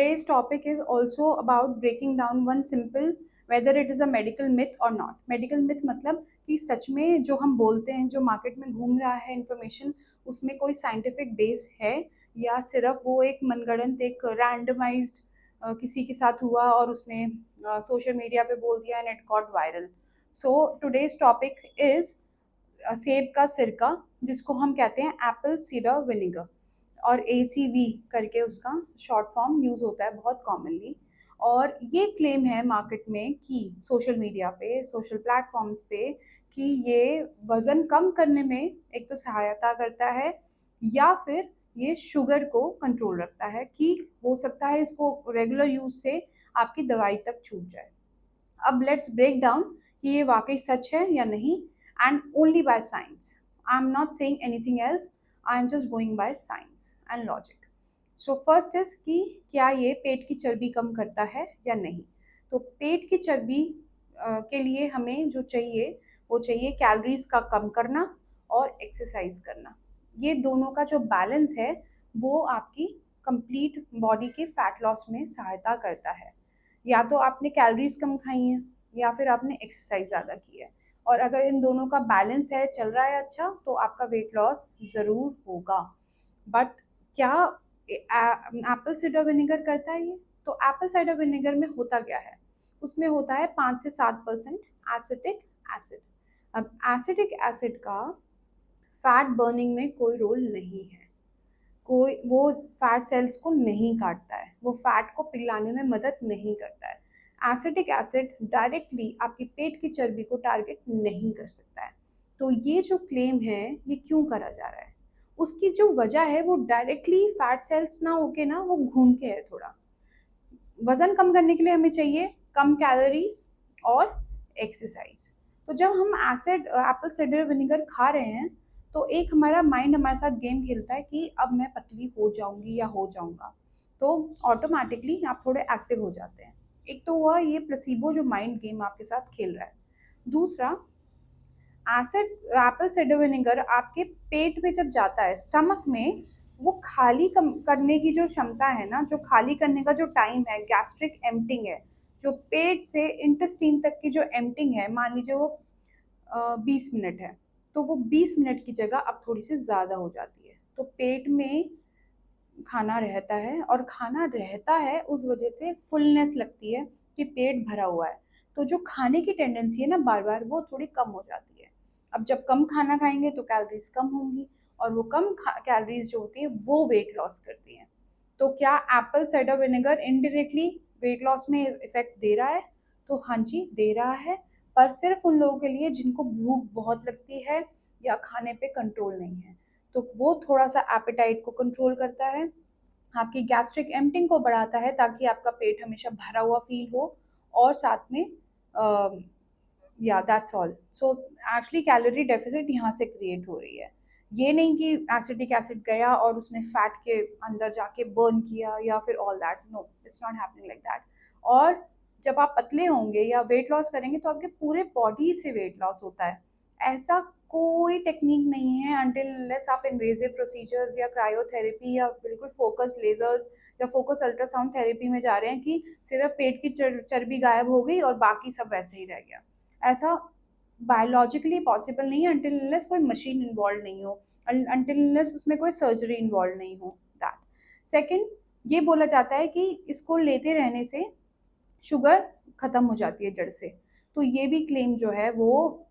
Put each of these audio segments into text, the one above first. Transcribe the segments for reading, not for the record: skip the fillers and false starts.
Today's topic is also about breaking down one simple whether it is a medical myth or not. Medical myth मतलब कि सच में जो हम बोलते हैं, जो मार्केट में घूम रहा है इंफॉर्मेशन, उसमें कोई साइंटिफिक बेस है या सिर्फ वो एक मनगढ़ंत एक रैंडमाइज्ड किसी के साथ हुआ और उसने सोशल मीडिया पे बोल दिया and it got viral. So today's topic is सेब का सिरका, जिसको हम कहते हैं एप्पल सीडर विनेगर, और ACV करके उसका शॉर्ट फॉर्म यूज़ होता है बहुत कॉमनली. और ये क्लेम है मार्केट में कि सोशल मीडिया पे, सोशल प्लेटफॉर्म्स पे, कि ये वज़न कम करने में एक तो सहायता करता है या फिर ये शुगर को कंट्रोल रखता है, कि हो सकता है इसको रेगुलर यूज़ से आपकी दवाई तक छूट जाए. अब लेट्स ब्रेक डाउन कि ये वाकई सच है या नहीं, and only by science. I am not saying anything else, I am just going by science and logic. So first is कि क्या ये पेट की चर्बी कम करता है या नहीं. तो पेट की चर्बी के लिए हमें जो चाहिए वो चाहिए कैलोरीज का कम करना और एक्सरसाइज करना. ये दोनों का जो बैलेंस है वो आपकी कंप्लीट बॉडी के फैट लॉस में सहायता करता है. या तो आपने कैलोरीज कम खाई हैं या फिर आपने एक्सरसाइज ज़्यादा की है, और अगर इन दोनों का बैलेंस है, चल रहा है अच्छा, तो आपका वेट लॉस ज़रूर होगा. बट क्या एप्पल साइडर विनेगर करता है ये? तो एप्पल साइडर विनेगर में होता क्या है? उसमें होता है 5 से 7% एसिटिक एसिड. अब एसिटिक एसिड का फैट बर्निंग में कोई रोल नहीं है. कोई वो फैट सेल्स को नहीं काटता है, वो फैट को पिघलाने में मदद नहीं करता है. एसिटिक एसिड डायरेक्टली आपकी पेट की चर्बी को टारगेट नहीं कर सकता है. तो ये जो क्लेम है ये क्यों करा जा रहा है? उसकी जो वजह है वो डायरेक्टली फैट सेल्स ना होके ना, वो घूम के है थोड़ा. वजन कम करने के लिए हमें चाहिए कम कैलोरीज और एक्सरसाइज. तो जब हम एसिड एप्पल साइडर विनेगर खा रहे हैं तो एक हमारा माइंड हमारे साथ गेम खेलता है कि अब मैं पतली हो जाऊंगी या हो जाऊंगा. तो ऑटोमेटिकली आप थोड़े एक्टिव हो जाते हैं. एक तो हुआ ये प्लेसिबो जो माइंड गेम आपके साथ खेल रहा है. दूसरा, एसिड एप्पल साइडर विनेगर आपके पेट में जब जाता है, स्टमक में, वो खाली करने की जो क्षमता है ना, जो खाली करने का जो टाइम है, गैस्ट्रिक एम्प्टिंग है, जो पेट से इंटेस्टाइन तक की जो एम्प्टिंग है, मान लीजिए वो 20 मिनट है, तो वो 20 मिनट की जगह अब थोड़ी सी ज़्यादा हो जाती है. तो पेट में खाना रहता है, और खाना रहता है उस वजह से फुलनेस लगती है कि पेट भरा हुआ है. तो जो खाने की टेंडेंसी है ना बार बार, वो थोड़ी कम हो जाती है. अब जब कम खाना खाएंगे तो कैलोरीज कम होंगी, और वो कम कैलोरीज जो होती है वो वेट लॉस करती हैं. तो क्या Apple cider vinegar indirectly weight loss में इफेक्ट दे रहा है? तो हाँ जी, दे रहा है, पर सिर्फ उन लोगों के लिए जिनको भूख बहुत लगती है या खाने पे कंट्रोल नहीं है. तो वो थोड़ा सा एपेटाइट को कंट्रोल करता है, आपकी गैस्ट्रिक एम्प्टिंग को बढ़ाता है ताकि आपका पेट हमेशा भरा हुआ फील हो, और साथ में या that's all. So actually calorie deficit यहाँ से क्रिएट हो रही है. ये नहीं कि एसिटिक एसिड गया और उसने फैट के अंदर जाके बर्न किया या फिर all that. No, it's not happening like that. और जब आप पतले होंगे या वेट लॉस करेंगे तो आपके पूरे बॉडी से वेट लॉस होता है. ऐसा कोई टेक्निक नहीं है अनटिल अनलेस आप इन्वेजिव प्रोसीजर्स या क्रायोथेरेपी या बिल्कुल फोकस्ड लेजर्स या फोकस अल्ट्रासाउंड थेरेपी में जा रहे हैं कि सिर्फ पेट की चर्बी गायब हो गई और बाकी सब वैसे ही रह गया. ऐसा बायोलॉजिकली पॉसिबल नहीं है अनटिल अनलेस कोई मशीन इन्वॉल्व नहीं हो, अनटिल अनलेस उसमें कोई सर्जरी इन्वॉल्व नहीं हो. दैट. सेकंड, ये बोला जाता है कि इसको लेते रहने से शुगर खत्म हो जाती है जड़ से. तो ये भी क्लेम जो है वो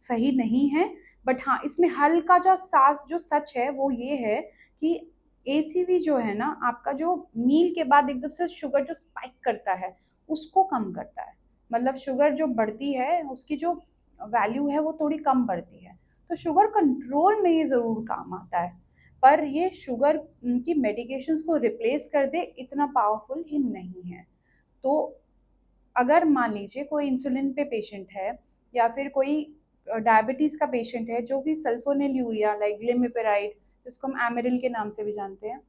सही नहीं है. बट हाँ, इसमें हल्का जो सांस जो सच है वो ये है कि ACV जो है ना, आपका जो मील के बाद एकदम से शुगर जो स्पाइक करता है उसको कम करता है. मतलब शुगर जो बढ़ती है उसकी जो वैल्यू है वो थोड़ी कम बढ़ती है. तो शुगर कंट्रोल में ये ज़रूर काम आता है, पर ये शुगर की मेडिकेशंस को रिप्लेस कर दे इतना पावरफुल ही नहीं है. तो अगर मान लीजिए कोई इंसुलिन पे पेशेंट है या फिर कोई डायबिटीज़ का पेशेंट है जो कि सल्फोनिलूरिया लाइक ग्लिमिपेराइड, जिसको हम एमेरिल के नाम से भी जानते हैं,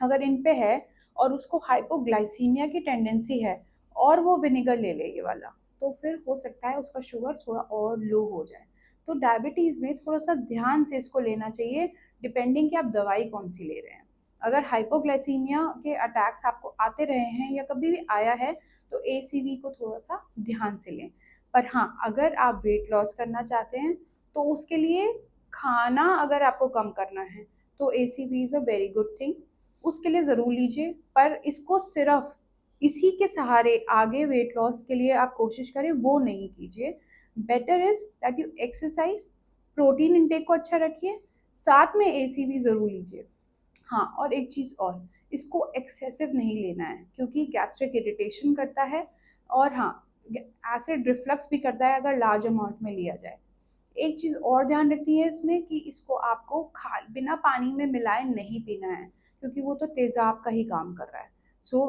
अगर इन पे है और उसको हाइपोग्लाइसीमिया की टेंडेंसी है और वो विनेगर ले ले ये वाला, तो फिर हो सकता है उसका शुगर थोड़ा और लो हो जाए. तो डायबिटीज़ में थोड़ा सा ध्यान से इसको लेना चाहिए, डिपेंडिंग कि आप दवाई कौन सी ले रहे हैं. अगर हाइपोग्लाइसीमिया के अटैक्स आपको आते रहे हैं या कभी भी आया है तो एसीवी को थोड़ा सा ध्यान से लें। पर हाँ, अगर आप वेट लॉस करना चाहते हैं तो उसके लिए खाना अगर आपको कम करना है तो ACV is a very good thing, उसके लिए ज़रूर लीजिए। पर इसको सिर्फ इसी के सहारे आगे वेट लॉस के लिए आप कोशिश करें वो नहीं कीजिए। Better is that you exercise, protein intake को अच्छा रखिए, साथ में एसीवी ज़रूर लीजिए। हाँ, और एक चीज़ और, इसको एक्सेसिव नहीं लेना है क्योंकि गैस्ट्रिक इरिटेशन करता है और हाँ, एसिड रिफ्लक्स भी करता है अगर लार्ज अमाउंट में लिया जाए। एक चीज़ और ध्यान रखनी है इसमें कि इसको आपको खा बिना पानी में मिलाए नहीं पीना है क्योंकि वो तो तेज़ाब का ही काम कर रहा है। सो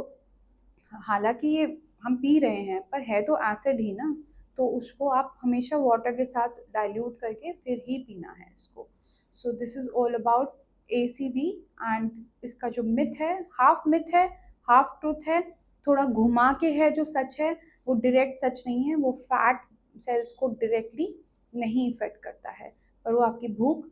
हालांकि ये हम पी रहे हैं पर है तो एसिड ही ना, तो उसको आप हमेशा वाटर के साथ डाइल्यूट करके फिर ही पीना है इसको। So this is all about ACB. And इसका जो मिथ है, हाफ मिथ है, हाफ ट्रूथ है, थोड़ा घुमा के है जो सच है, वो डायरेक्ट सच नहीं है। वो फैट सेल्स को डायरेक्टली नहीं इफेक्ट करता है पर वो आपकी भूख